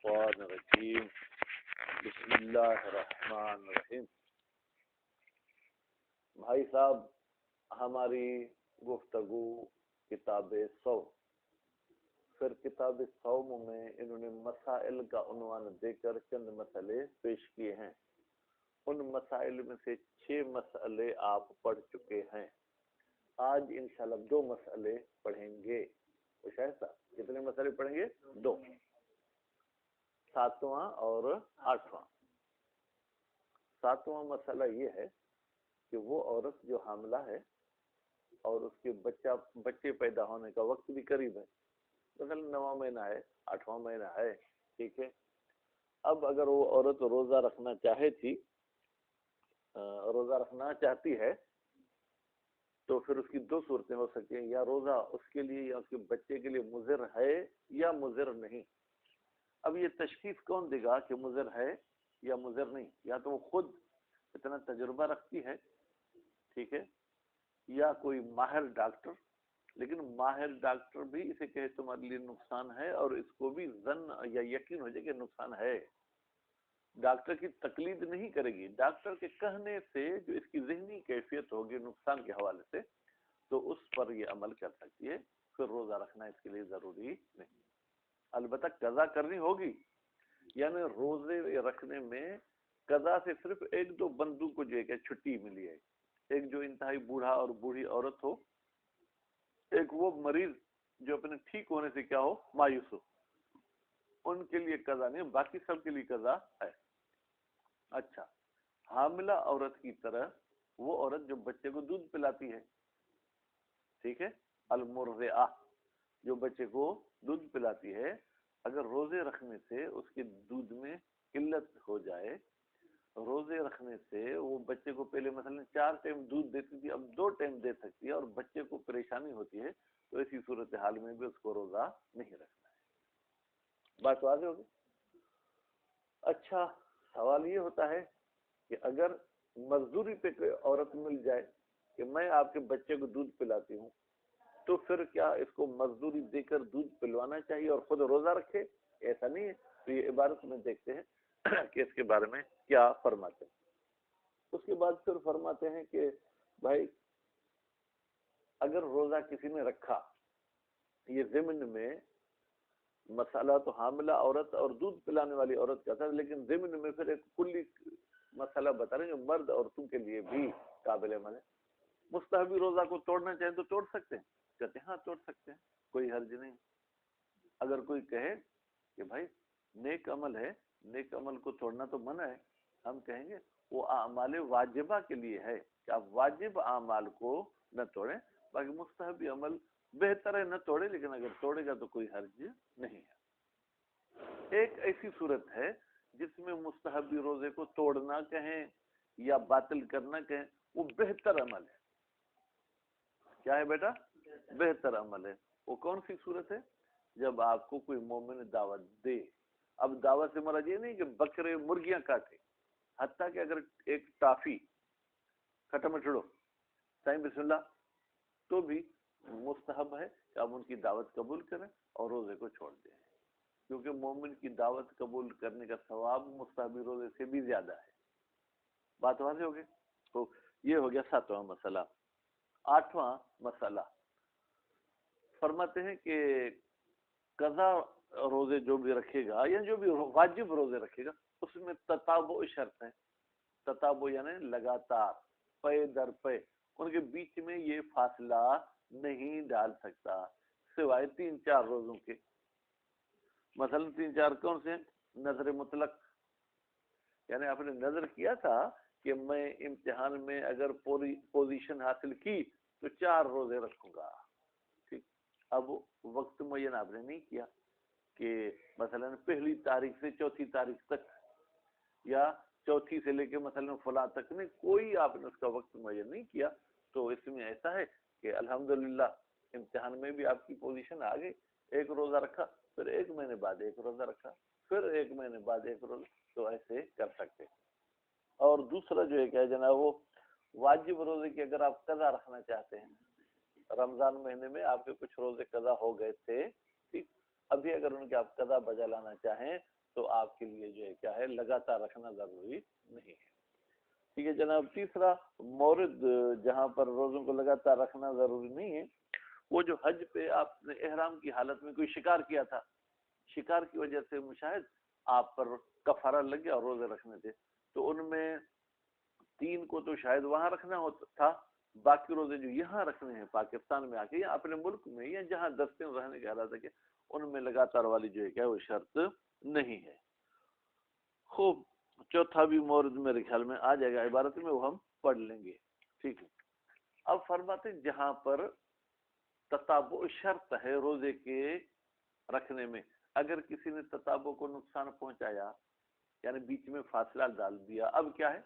الشیطان الرجیم بسم اللہ الرحمن الرحیم۔ بھائی صاحب، ہماری گفتگو کتاب صوم، پھر کتاب صوم میں انہوں نے مسائل کا عنوان دے کر چند مسئلے پیش کیے ہیں۔ ان مسائل میں سے 6 مسئلے آپ پڑھ چکے ہیں۔ آج انشاءاللہ 2 مسئلے پڑھیں گے۔ شاید صاحب کتنے مسئلے پڑھیں گے؟ 2، 7واں اور 8واں۔ 7واں مسئلہ یہ ہے کہ وہ عورت جو حاملہ ہے اور اس کے بچے پیدا ہونے کا وقت بھی قریب ہے، مثلا 9واں مہینہ ہے، 8واں مہینہ ہے، ٹھیک ہے۔ اب اگر وہ عورت روزہ رکھنا چاہتی ہے تو پھر اس کی 2 صورتیں ہو سکتی ہیں، یا روزہ اس کے لیے یا اس کے بچے کے لیے مضر ہے یا مضر نہیں۔ اب یہ تشخیص کون دے گا کہ مضر ہے یا مضر نہیں؟ یا تو وہ خود اتنا تجربہ رکھتی ہے، ٹھیک ہے، یا کوئی ماہر ڈاکٹر، لیکن ماہر ڈاکٹر بھی اسے کہے تمہارے لیے نقصان ہے اور اس کو بھی ظن یا یقین ہو جائے کہ نقصان ہے، ڈاکٹر کی تقلید نہیں کرے گی، ڈاکٹر کے کہنے سے جو اس کی ذہنی کیفیت ہوگی نقصان کے حوالے سے، تو اس پر یہ عمل کر سکتی ہے، پھر روزہ رکھنا اس کے لیے ضروری نہیں۔ البتہ قضا کرنی ہوگی، یعنی روزے رکھنے میں قضا سے صرف 1-2 بندوں کو جو ہے کہ چھٹی ملی ہے، ایک جو انتہائی بوڑھا اور بوڑھی عورت ہو، ایک وہ مریض جو اپنے ٹھیک ہونے سے کیا ہو، مایوس ہو، ان کے لیے قضا نہیں، باقی سب کے لیے قضا ہے۔ اچھا، حاملہ عورت کی طرح وہ عورت جو بچے کو دودھ پلاتی ہے، ٹھیک ہے، المرضعہ، جو بچے کو دودھ پلاتی ہے، اگر روزے رکھنے سے اس کے دودھ میں قلت ہو جائے، روزے رکھنے سے وہ بچے کو پہلے مثلا 4 ٹائم دودھ دیتی تھی، اب 2 ٹائم دے سکتی ہے، اور بچے کو پریشانی ہوتی ہے، تو ایسی صورتحال میں بھی اس کو روزہ نہیں رکھنا ہے۔ بات واضح ہوگی؟ اچھا، سوال یہ ہوتا ہے کہ اگر مزدوری پہ کوئی عورت مل جائے کہ میں آپ کے بچے کو دودھ پلاتی ہوں، تو پھر کیا اس کو مزدوری دے کر دودھ پلوانا چاہیے اور خود روزہ رکھے؟ ایسا نہیں ہے۔ تو یہ عبارت میں دیکھتے ہیں کہ اس کے بارے میں کیا فرماتے ہیں۔ اس کے بعد پھر فرماتے ہیں کہ بھائی اگر روزہ کسی نے رکھا، یہ ضمن میں مسئلہ تو حاملہ عورت اور دودھ پلانے والی عورت کا تھا، لیکن ضمن میں پھر ایک کلی مسئلہ بتا رہے ہیں جو مرد عورتوں کے لیے بھی قابل عمل ہے۔ مستحبی روزہ کو توڑنا چاہیں تو توڑ سکتے ہیں، کہتے ہیں ہاں توڑ سکتے ہیں، کوئی حرج نہیں۔ اگر کوئی کہے کہ بھائی نیک عمل ہے، نیک عمل کو توڑنا تو منع ہے، ہم کہیں گے وہ اعمال واجبہ کے لیے ہے کہ آپ واجب اعمال کو نہ توڑیں، باقی مستحبی عمل بہتر ہے نہ توڑے، لیکن اگر توڑے گا تو کوئی حرج نہیں ہے۔ ایک ایسی صورت ہے جس میں مستحبی روزے کو توڑنا کہیں یا باطل کرنا کہیں، وہ بہتر عمل ہے۔ کیا ہے بیٹا؟ بہتر عمل ہے۔ وہ کون سی صورت ہے؟ جب آپ کو کوئی مومن دعوت دے۔ اب دعوت سے مراد یہ نہیں کہ بکرے مرغیاں کاٹے، حتیٰ کہ اگر ایک ٹافی کھٹا مٹھڑو سائیں بسم اللہ، تو بھی مستحب ہے کہ آپ ان کی دعوت قبول کریں اور روزے کو چھوڑ دیں، کیونکہ مومن کی دعوت قبول کرنے کا ثواب مستحبی روزے سے بھی زیادہ ہے۔ بات واضح ہو گئی؟ تو یہ ہو گیا 7واں مسئلہ۔ 8واں مسئلہ فرماتے ہیں کہ قضا روزے جو بھی رکھے گا یا جو بھی واجب روزے رکھے گا، اس میں تتابع شرط ہے۔ تتابع یعنی لگاتار، پے در پے، ان کے بیچ میں یہ فاصلہ نہیں ڈال سکتا، سوائے 3-4 روزوں کے۔ مثلا 3-4 کون سے؟ نظر مطلق، یعنی آپ نے نظر کیا تھا کہ میں امتحان میں اگر پوری پوزیشن حاصل کی تو 4 روزے رکھوں گا، ٹھیک۔ اب وقت معین آپ نے نہیں کیا کہ مثلا 1 تاریخ سے 4 تاریخ تک، یا 4 سے لے کے مثلا فلاں تک، نہیں، کوئی آپ نے اس کا وقت معین نہیں کیا، تو اس میں ایسا ہے کہ الحمدللہ امتحان میں بھی آپ کی پوزیشن آ گئی، 1 روزہ رکھا، پھر 1 مہینے بعد 1 روزہ رکھا، پھر 1 مہینے بعد 1 روزہ، تو ایسے کر سکتے۔ اور دوسرا جو ہے کہ جناب وہ واجب روزے کی اگر آپ قضا رکھنا چاہتے ہیں، رمضان مہینے میں آپ کے کچھ روزے قضا ہو گئے تھے، ٹھیک، ابھی اگر ان کے آپ قضا بجا لانا چاہیں تو آپ کے لیے جو ہے کیا ہے لگاتار رکھنا ضروری نہیں ہے. ٹھیک ہے جناب. تیسرا مورد جہاں پر روزوں کو لگاتار رکھنا ضروری نہیں ہے، وہ جو حج پہ آپ نے احرام کی حالت میں کوئی شکار کیا تھا، شکار کی وجہ سے مشاہد آپ پر کفارہ لگ گیا اور روزے رکھنے تھے، تو ان میں 3 کو تو شاید وہاں رکھنا ہوتا تھا، باقی روزے جو یہاں رکھنے ہیں پاکستان میں آ کے یا اپنے ملک میں یا جہاں 10 دن رہنے کا ارادہ کیا، ان میں لگاتار والی جو ہے کیا وہ شرط نہیں ہے. خوب. چوتھا بھی مورد میرے خیال میں آ جائے گا عبارت میں، وہ ہم پڑھ لیں گے. ٹھیک ہے. اب فرماتے ہیں جہاں پر تتابع شرط ہے روزے کے رکھنے میں، اگر کسی نے تتابع کو نقصان پہنچایا یعنی بیچ میں فاصلہ ڈال دیا، اب کیا ہے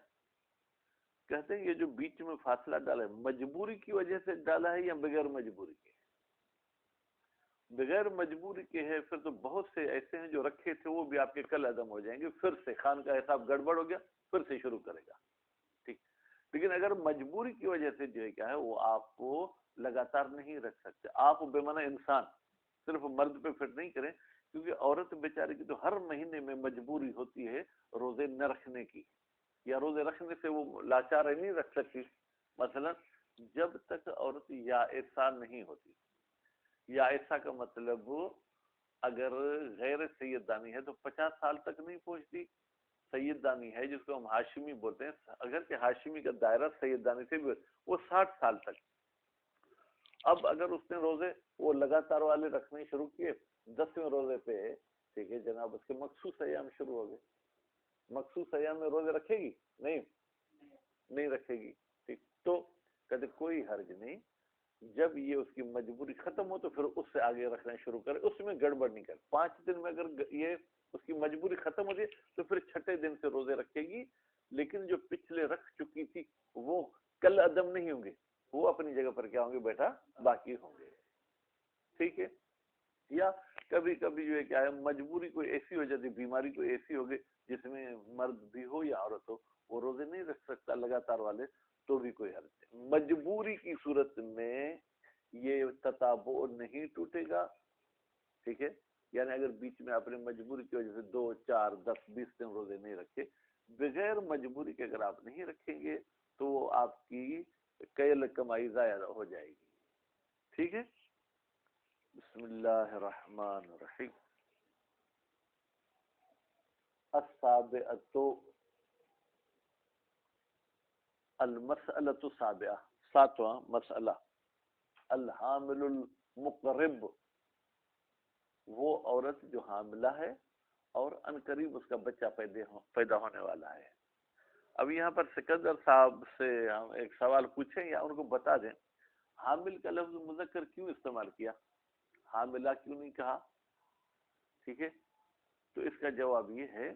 کہتے ہیں یہ جو بیچ میں فاصلہ ڈالا ہے مجبوری کی وجہ سے ڈالا ہے یا بغیر مجبوری کے؟ بغیر مجبوری کے ہے پھر تو بہت سے ایسے ہیں جو رکھے تھے وہ بھی آپ کے کل عدم ہو جائیں گے، پھر سے خان کا حساب گڑبڑ ہو گیا، پھر سے شروع کرے گا. ٹھیک. لیکن اگر مجبوری کی وجہ سے جو ہے کیا ہے وہ آپ کو لگاتار نہیں رکھ سکتے. آپ بے منع انسان صرف مرد پہ فٹ نہیں کریں، کیونکہ عورت بیچاری کی تو ہر مہینے میں مجبوری ہوتی ہے روزے نہ رکھنے کی، یا روزے رکھنے سے وہ لاچار نہیں رکھ سکتی. مثلا جب تک عورت یائسہ نہیں ہوتی، یائسہ کا مطلب اگر غیر سیدانی ہے تو 50 سال تک نہیں پہنچتی، سیدانی ہے جس کو ہم ہاشمی بولتے ہیں، اگر کہ ہاشمی کا دائرہ سیدانی سے بھی وہ 60 سال تک. اب اگر اس نے روزے وہ لگاتار والے رکھنے شروع کیے 10ویں روزے پہ، ٹھیک ہے جناب، اس کے مخصوص ایام شروع ہو گئے، مخصوص ایام میں روزے رکھے گی نہیں رکھے گی. ٹھیک. تو کہتے کوئی حرج نہیں، جب یہ اس کی مجبوری ختم ہو تو پھر اس سے آگے رکھنا شروع کرے، اس میں گڑبڑ نہیں کرے. 5 دن میں اگر یہ اس کی مجبوری ختم ہو جائے تو پھر 6 دن سے روزے رکھے گی، لیکن جو پچھلے رکھ چکی تھی وہ کل عدم نہیں ہوں گے، وہ اپنی جگہ پر کیا ہوں گے بیٹا باقی ہوں گے. ٹھیک ہے. یا کبھی کبھی جو ہے کیا ہے مجبوری کوئی ایسی ہو جاتی، بیماری کوئی ایسی ہو گئی جس میں مرد بھی ہو یا عورت ہو وہ روزے نہیں رکھ سکتا لگاتار والے، تو بھی کوئی حرج نہیں. مجبوری کی صورت میں یہ تتابع نہیں ٹوٹے گا. ٹھیک ہے. یعنی اگر بیچ میں اپنے مجبوری کی وجہ سے 2 4 10 20 دن روزے نہیں رکھے، بغیر مجبوری کے اگر آپ نہیں رکھیں گے تو وہ آپ کی کئی کمائی ضائع ہو جائے گی. ٹھیک ہے. بسم اللہ الرحمن الرحیم. السابعۃ المسألۃ السابعہ، 7واں مسئلہ. الحامل المقرب، وہ عورت جو حاملہ ہے اور عنقریب اس کا بچہ پیدا ہونے والا ہے. اب یہاں پر سکندر صاحب سے ہم ایک سوال پوچھیں یا ان کو بتا دیں، حامل کا لفظ مذکر کیوں استعمال کیا، حاملہ کیوں نہیں کہا؟ ٹھیک ہے. تو اس کا جواب یہ ہے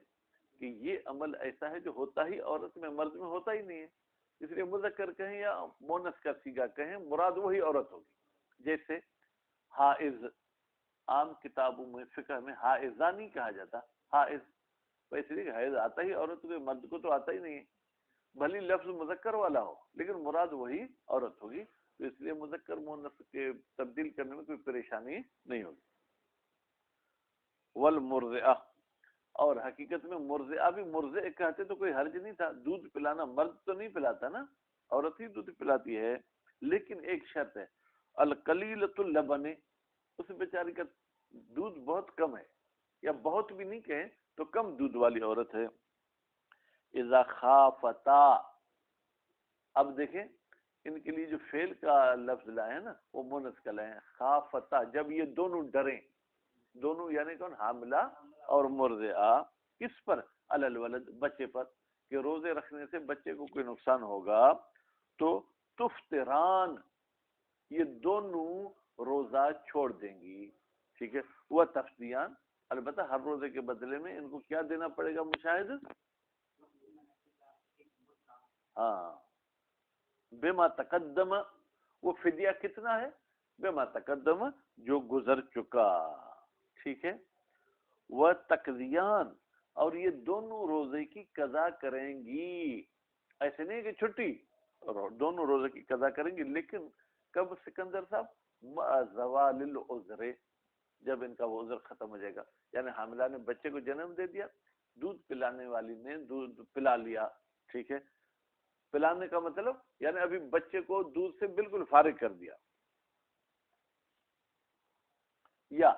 کہ یہ عمل ایسا ہے جو ہوتا ہی عورت میں، مرد میں ہوتا ہی نہیں ہے، اس لیے مذکر کہیں یا مونث کا صیغہ کہیں مراد وہی عورت ہوگی. جیسے حائض، عام کتابوں میں فقہ میں حائضہ نہیں کہا جاتا، حائض، اس لیے کہ حیض آتا ہی عورت کو، مرد کو تو آتا ہی نہیں ہے، بھلی لفظ مذکر والا ہو لیکن مراد وہی عورت ہوگی. تو اس لیے مذکر مونث کے تبدیل کرنے میں کوئی پریشانی نہیں ہوگی. والمرضعہ، اور حقیقت میں مرضعہ بھی مرضع کہتے تو کوئی حرج نہیں تھا، دودھ پلانا، مرد تو نہیں پلاتا نا، عورت ہی دودھ پلاتی ہے. لیکن ایک شرط ہے، القلیلۃ اللبن، اس بیچاری کا دودھ بہت کم ہے، یا بہت بھی نہیں کہیں تو کم دودھ والی عورت ہے. اذا خافتا، اب دیکھیں ان کے لیے جو فعل کا لفظ لائے ہیں نا وہ مونث کا لائے ہیں، خافتا، جب یہ دونوں ڈریں، دونوں یعنی کون، حاملہ اور مرضعہ، کس پر، علی الولد، بچے پر، کہ روزے رکھنے سے بچے کو کوئی نقصان ہوگا، تو تفطران، یہ دونوں روزہ چھوڑ دیں گی. ٹھیک ہے. وہ تفطیان، البتہ ہر روزے کے بدلے میں ان کو کیا دینا پڑے گا مشاہد، ہاں، بما تقدم، وہ فدیہ کتنا ہے، بما تقدم، جو گزر چکا. ٹھیک ہے. وہ تقضیان، اور یہ دونوں روزے کی قضا کریں گی، ایسے نہیں کہ چھٹی، دونوں روزے کی قضا کریں گی، لیکن کب سکندر صاحب، مع زوال العذر، جب ان کا وہ عذر ختم ہو جائے گا. یعنی حاملہ نے بچے کو جنم دے دیا, دودھ پلانے والی نے دودھ پلا لیا, ٹھیک ہے, پلانے کا مطلب یعنی ابھی بچے کو دودھ سے بالکل فارغ کر دیا, یا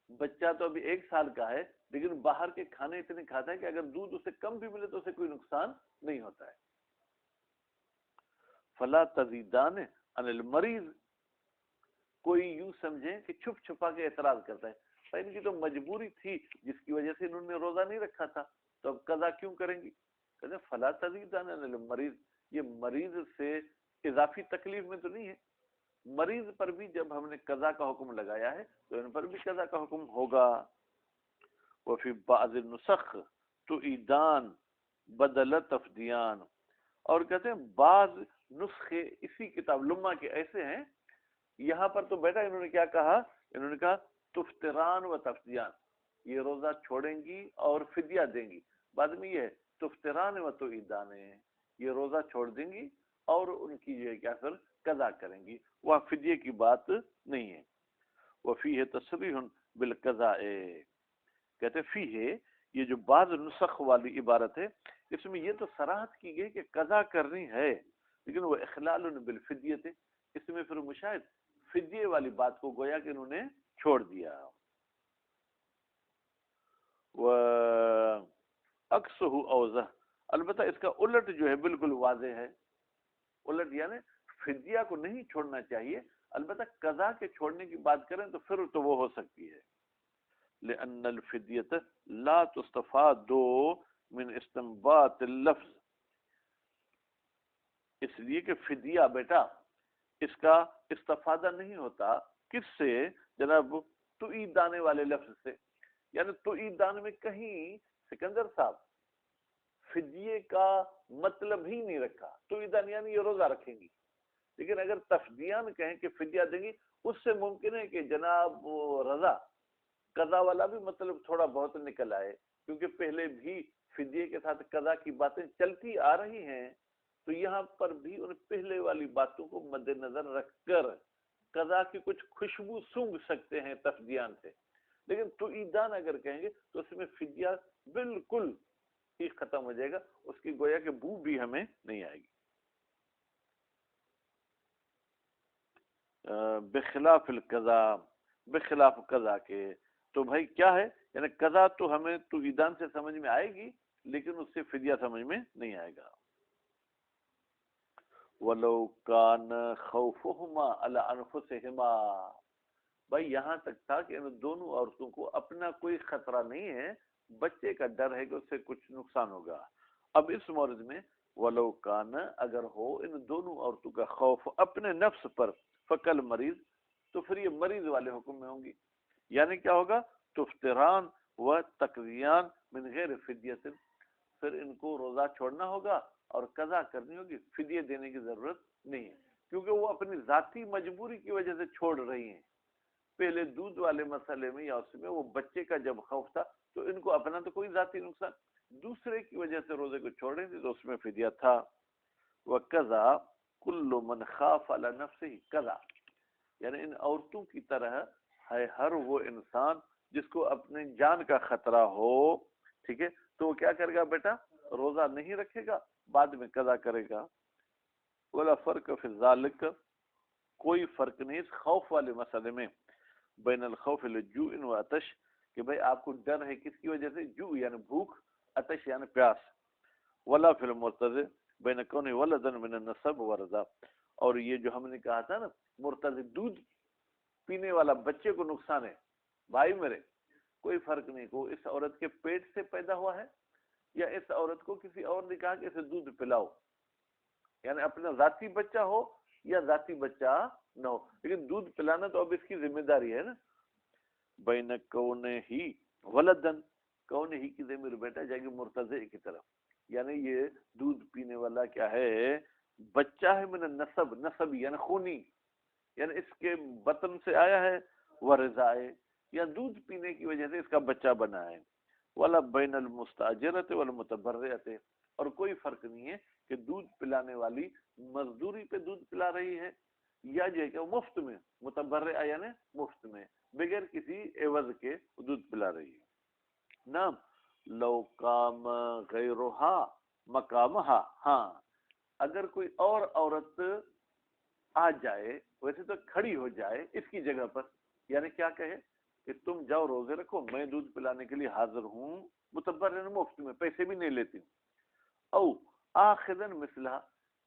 بچہ تو ابھی 1 سال کا ہے لیکن باہر کے کھانے اتنے کھاتا ہے کہ اگر دودھ اسے کم بھی ملے تو اسے کوئی نقصان نہیں ہوتا ہے. فلا تزیدان عن المریض, کوئی یوں سمجھیں کہ چھپ چھپا کے اعتراض کرتا ہے, ان کی تو مجبوری تھی جس کی وجہ سے انہوں نے روزہ نہیں رکھا تھا, تو اب قضا کیوں کریں گی؟ کہتے ہیں فلا تزیدان عن المریض, یہ مریض سے اضافی تکلیف میں تو نہیں ہے, مریض پر بھی جب ہم نے قضا کا حکم لگایا ہے تو ان پر بھی قضا کا حکم ہوگا. وفی بعض النسخ تعیدان بدل تفدیان, اور کہتے ہیں بعض نسخے اسی کتاب لمہ کے ایسے ہیں, یہاں پر تو بیٹا انہوں نے کیا کہا, انہوں نے کہا تفطران و تفدیان, یہ روزہ چھوڑیں گی اور فدیہ دیں گی. بعد میں یہ ہے تفطران و تعیدان, یہ روزہ چھوڑ دیں گی اور ان کی یہ کیا پھر قضا کریں گی, وہ فدیے کی بات نہیں ہے. وفیہ تصریح بالقضاء, کہتے فیہ, یہ جو بعض نسخ والی عبارت ہے اس میں یہ تو صراحت کی گئی کہ قضا کرنی ہے, لیکن وہ اخلال بالفدیت ہے, اس میں پھر مشاہد فدیے والی بات کو گویا کہ انہوں نے چھوڑ دیا. وَأَقْصُهُ أَوْضَحُ, البتہ اس کا الٹ جو ہے بالکل واضح ہے. الٹ یعنی فدیہ کو نہیں چھوڑنا چاہیے, البتہ قضا کے چھوڑنے کی بات کریں تو پھر تو وہ ہو سکتی ہے. لأن الفدیة لا تستفاد من استنباط اللفظ, اس لیے کہ فدیہ بیٹا اس کا استفادہ نہیں ہوتا کس سے جناب, تعیدان والے لفظ سے. یعنی تعیدان میں کہیں سکندر صاحب فدیے کا مطلب ہی نہیں رکھا. تعیدان یعنی یہ روزہ رکھیں گی, لیکن اگر تفدیان کہیں کہ فدیہ دیں گی, اس سے ممکن ہے کہ جناب وہ رضا قضا والا بھی مطلب تھوڑا بہت نکل آئے, کیونکہ پہلے بھی فدیے کے ساتھ قضا کی باتیں چلتی آ رہی ہیں, تو یہاں پر بھی ان پہلے والی باتوں کو مد نظر رکھ کر قضا کی کچھ خوشبو سونگھ سکتے ہیں تفدیان سے. لیکن تعیدان اگر کہیں گے تو اس میں فدیہ بالکل ہی ختم ہو جائے گا, اس کی گویا کہ بو بھی ہمیں نہیں آئے گی. بخلاف القضا, بخلاف قضا کے, تو بھائی کیا ہے, یعنی قضا تو ہمیں تعیدان سے سمجھ میں آئے گی لیکن اس سے فدیہ سمجھ میں نہیں آئے گا. وَلَوْ كَانَ خَوْفُهُمَا عَلَى أَنفُسِهِمَا, بھائی یہاں تک تھا کہ ان دونوں عورتوں کو اپنا کوئی خطرہ نہیں ہے, بچے کا ڈر ہے کہ اس سے کچھ نقصان ہوگا. اب اس مورد میں وَلَوْ كَانَ, اگر ہو ان دونوں عورتوں کا خوف اپنے نفس پر, فقل مریض, تو پھر یہ مریض والے حکم میں ہوں گی. یعنی کیا ہوگا, تفطران و تقضیان من غیر فدیت, پھر ان کو روزہ چھوڑنا ہوگا اور قضا کرنی ہوگی, فدیہ دینے کی ضرورت نہیں ہے, کیونکہ وہ اپنی ذاتی مجبوری کی وجہ سے چھوڑ رہی ہیں. پہلے دودھ والے مسئلے میں یا اس میں وہ بچے کا جب خوف تھا تو ان کو اپنا تو کوئی ذاتی نقصان, دوسرے کی وجہ سے روزے کو چھوڑ رہی تھی تو اس میں فدیہ تھا. وَقَضَى كُلُّ مَنْ خَافَ عَلَى نَفْسِهِ قَضَى, یعنی ان عورتوں کی طرح ہے ہر وہ انسان جس کو اپنے جان کا خطرہ ہو, ٹھیک ہے, تو وہ کیا کرے گا بیٹا, روزہ نہیں رکھے گا, بعد میں قضا کرے گا. ولا فرق فی ذالک, کوئی فرق نہیں اس خوف والے مسئلے میں, بین الخوف للجوع و عطش, کہ بھئی آپ کو ڈر ہے کس کی وجہ سے, جو یعنی بھوک, عطش یعنی پیاس. ولا فی المرتضع بین کون ولدا من النسب و رضا, اور یہ جو ہم نے کہا تھا نا مرتضع دودھ پینے والا بچے کو نقصان ہے, بھائی میرے کوئی فرق نہیں کو اس عورت کے پیٹ سے پیدا ہوا ہے یا اس عورت کو کسی اور نے کہا کہ اسے دودھ پلاؤ, یعنی اپنا ذاتی بچہ ہو یا ذاتی بچہ نہ ہو, لیکن دودھ پلانا تو اب اس کی ذمہ داری ہے نا. بین کون ہی ولدن, کون ہی کی ضمیر بیٹا جائے گی مرتضع کی طرف, یعنی یہ دودھ پینے والا کیا ہے, بچہ ہے من النسب, نسب یعنی خونی, یعنی اس کے بطن سے آیا ہے, ورضائے, یا دودھ پینے کی وجہ سے اس کا بچہ بنا ہے. ولا بین المستاجرۃ والمتبرعۃ, اور کوئی فرق نہیں ہے کہ دودھ پلانے والی مزدوری پہ دودھ پلا رہی ہے یا جو ہے کہ مفت میں, متبرعہ یعنی مفت میں, بغیر کسی عوض کے دودھ پلا رہی ہے نا. لو قام غیرہا مقامہا، ہاں اگر کوئی اور عورت آ جائے، ویسے تو کھڑی ہو جائے اس کی جگہ پر، یعنی کیا کہے کہ تم جاؤ روزے رکھو، میں دودھ پلانے کے لیے حاضر ہوں، متبرن مفت میں، پیسے بھی نہیں لیتی ہوں. او آخذن مثلہ،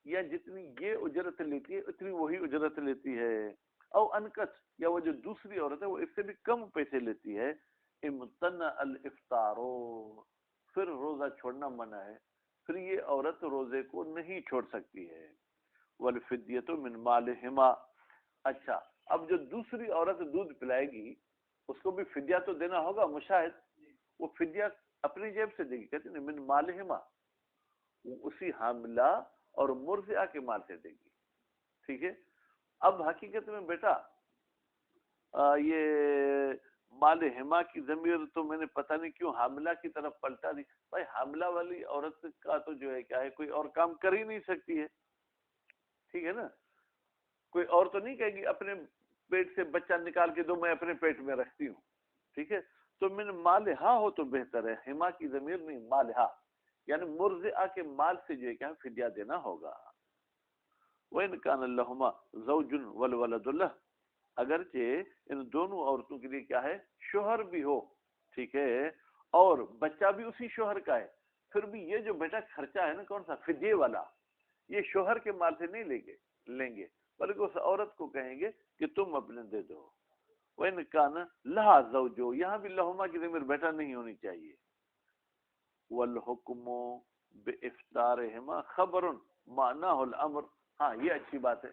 یا جتنی یہ اجرت لیتی ہے اتنی وہی اجرت لیتی ہے. او انکت، یا وہ جو دوسری عورت ہے وہ اس سے بھی کم پیسے لیتی ہے. امتنع الافطارو، پھر روزہ چھوڑنا منع ہے، پھر یہ عورت روزے کو نہیں چھوڑ سکتی ہے. والفدیۃ من مالہما، اچھا اب جو دوسری عورت دودھ پلائے گی اس کو بھی فدیہ تو دینا ہوگا. مشاہد وہ فدیہ اپنی جیب سے دے گی، کہتے ہیں من مالہما، اسی حاملہ اور مرضعہ کے مال سے دے گی. ٹھیک ہے. اب حقیقت میں بیٹا یہ مال ہما کی ضمیر تو میں نے پتہ نہیں کیوں حاملہ کی طرف پلٹا دی. بھائی حاملہ والی عورت کا تو جو ہے کیا ہے، کوئی اور کام کر ہی نہیں سکتی ہے. ٹھیک ہے نا، کوئی اور تو نہیں کہے گی اپنے پیٹ سے بچہ نکال کے دو میں اپنے پیٹ میں رکھتی ہوں. ٹھیک ہے، تو من مالہا ہو تو بہتر ہے، ہما کی ضمیر نہیں مالہا، یعنی مرضعہ کے مال سے جو ہے کیا فدیہ دینا ہوگا. وَإِنْ كَانَ لَهُمَا زَوْجٌ وَالْوَلَدُ لَهُ، اگرچہ ان دونوں عورتوں کے لیے کیا ہے شوہر بھی ہو، ٹھیک ہے، اور بچہ بھی اسی شوہر کا ہے، پھر بھی یہ جو بیٹا خرچہ ہے نا کون سا فدیے والا، یہ شوہر کے مال سے نہیں لیں گے بلکہ اس عورت کو کہیں گے کہ تم اپنے دے دو. وَإِنْ كَانَ لَهَا زَوْجٌ، یہاں بھی لہما کی ضمیر بیٹا نہیں ہونی چاہیے. وَالْحُكْمُ بِإِفْطَارِهِمَا خَبْرٌ مَعْنَاهُ الْأَمْرُ، ہاں یہ اچھی بات ہے.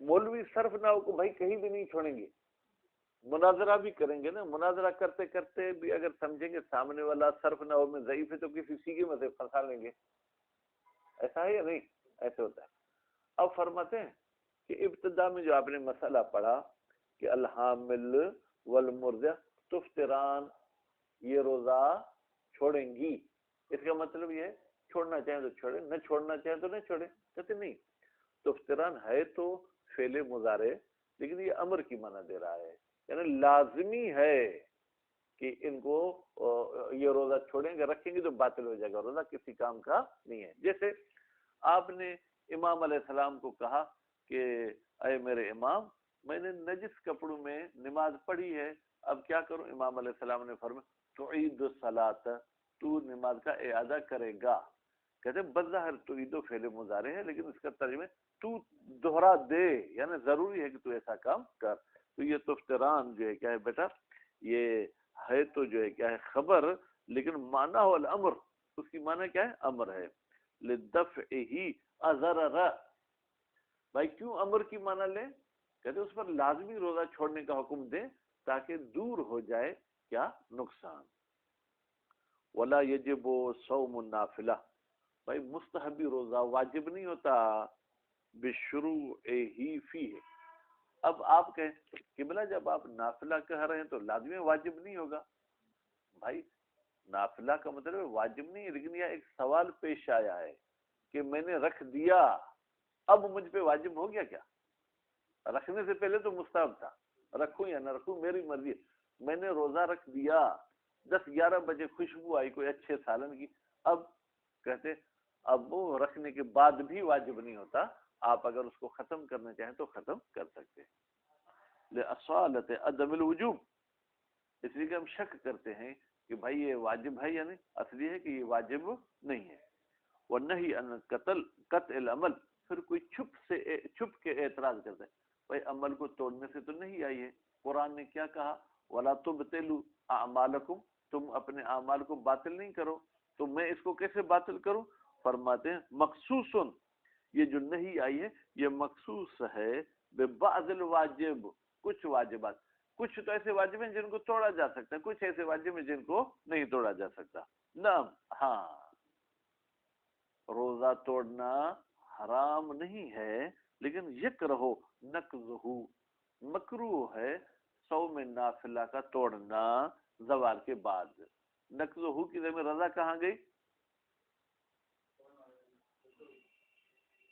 مولوی صرف نہ کو بھائی کہیں بھی نہیں چھوڑیں گے، مناظرہ بھی کریں گے نا، مناظرہ کرتے کرتے بھی اگر سمجھیں گے سامنے والا صرف نہ میں ضعیف ہے تو کسی سیگے میں سے پھنسا لیں گے. ایسا ہے یا نہیں؟ ایسے ہوتا ہے. اب فرماتے ہیں کہ ابتدا میں جو آپ نے مسئلہ پڑھا کہ الحامل والمرضع تفطران، یہ روزہ چھوڑیں گی، اس کا مطلب یہ ہے چھوڑنا چاہیں تو چھوڑیں، نہ چھوڑنا چاہیں تو نہ چھوڑیں. کہتے نہیں، تفطران ہے تو فعل مضارع، لیکن یہ امر کی معنی دے رہا ہے، یعنی لازمی ہے کہ ان کو یہ روزہ چھوڑیں گے، رکھیں گے تو باطل ہو جائے گا، روزہ کسی کام کا نہیں ہے. جیسے آپ نے امام علیہ السلام کو کہا کہ اے میرے امام، میں نے نجس کپڑوں میں نماز پڑھی ہے، اب کیا کروں؟ امام علیہ السلام نے فرمایا تعید الصلاۃ، تو نماز کا اعادہ کرے گا. کہتے ہیں بظاہر تعید فعل مضارع ہے، لیکن اس کا ترجمہ تو دوہرا دے، یعنی ضروری ہے کہ تو ایسا کام کر. تو یہ تفطران جو ہے کیا ہے بیٹا، یہ ہے تو جو ہے کیا ہے خبر، لیکن معنی ہو الامر، اس کی معنی کیا ہے؟ امر ہے. لدفعہ اضرر، بھائی کیوں امر کی معنی لیں؟ کہتے اس پر لازمی روزہ چھوڑنے کا حکم دیں تاکہ دور ہو جائے کیا نقصان. ولا یجب صوم النافلہ، بھائی مستحبی روزہ واجب نہیں ہوتا بشروعہ فیہ. اب آپ کہیں قبلہ جب آپ نافلہ کہہ رہے ہیں تو لازمی واجب نہیں ہوگا. بھائی نافلہ کا مطلب واجب نہیں ہے، لیکن یہ ایک سوال پیش آیا ہے کہ میں نے رکھ دیا، اب مجھ پہ واجب ہو گیا کیا؟ رکھنے سے پہلے تو مستحب تھا، رکھوں یا نہ رکھوں میری مرضی. میں نے روزہ رکھ دیا، 10-11 بجے خوشبو آئی کوئی اچھے سالن کی، اب کہتے اب وہ رکھنے کے بعد بھی واجب نہیں ہوتا، آپ اگر اس کو ختم کرنا چاہیں تو ختم کر سکتے ہیں. لأصالة عدم الوجوب، اس لیے کہ ہم شک کرتے ہیں کہ بھائی یہ واجب ہے یا نہیں، اصلی ہے کہ یہ واجب نہیں ہے. والنہی عن قطع العمل، پھر کوئی چھپ کے اعتراض کرتا ہے، بھائی عمل کو توڑنے سے تو نہیں آئی ہے، قرآن نے کیا کہا وَلَا تُبْطِلُوا أَعْمَالَكُمْ، تم اپنے اعمال کو باطل نہیں کرو، تو میں اس کو کیسے باطل کروں؟ فرماتے ہیں مخصوص، یہ جو نہیں آئی ہے یہ مخصوص ہے ببعض الواجب، کچھ واجبات، کچھ تو ایسے واجب ہیں جن کو توڑا جا سکتا ہے، کچھ ایسے واجب ہیں جن کو نہیں توڑا جا سکتا. نعم، ہاں روزہ توڑنا حرام نہیں ہے، لیکن یکرہ نقضہ، مکروہ ہے صوم نافلہ کا توڑنا زوال کے بعد. نقضہ کی ضمیر رضا کہاں گئی؟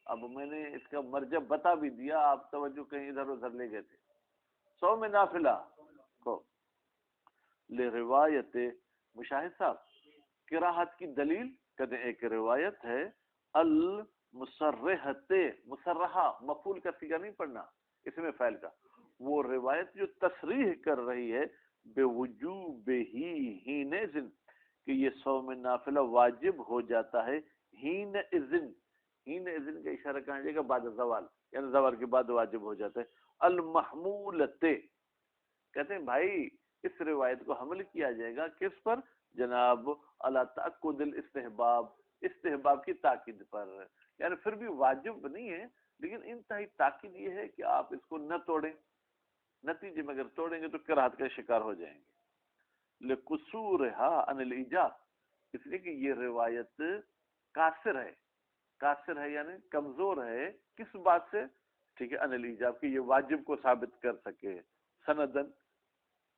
اب میں نے اس کا مرجع بتا بھی دیا، آپ توجہ کہیں ادھر ادھر لے گئے تھے. صوم نافلہ لروایت مشاہد صاحب قراءت کی دلیل کہتے ہیں ایک روایت ہے المصرحت، مصرحہ مفعول کا صیغہ نہیں پڑھنا اس میں فعل کا، وہ روایت جو تصریح کر رہی ہے بے وجوب ہین اذن کہ یہ صوم نافلہ واجب ہو جاتا ہے ہین اذن، ہین اذن کا اشارہ کہاں جائے گا بعد زوال، یعنی زوال کے بعد واجب ہو جاتا ہے۔ المحمولت کہتے ہیں بھائی اس روایت کو حمل کیا جائے گا کس پر جناب اللہ تأکد الاستحباب، استحباب کی تاکید پر، یعنی پھر بھی واجب نہیں ہے لیکن انتہائی تاکید یہ ہے کہ آپ اس کو نہ توڑیں، نتیجے میں اگر توڑیں گے تو کراہت کا شکار ہو جائیں گے۔ لقصورها عن الايجاب، اس لیے کہ یہ روایت قاصر ہے، قاصر ہے یعنی کمزور ہے کس بات سے، ٹھیک ہے، عن الايجاب کہ یہ واجب کو ثابت کر سکے۔ سندن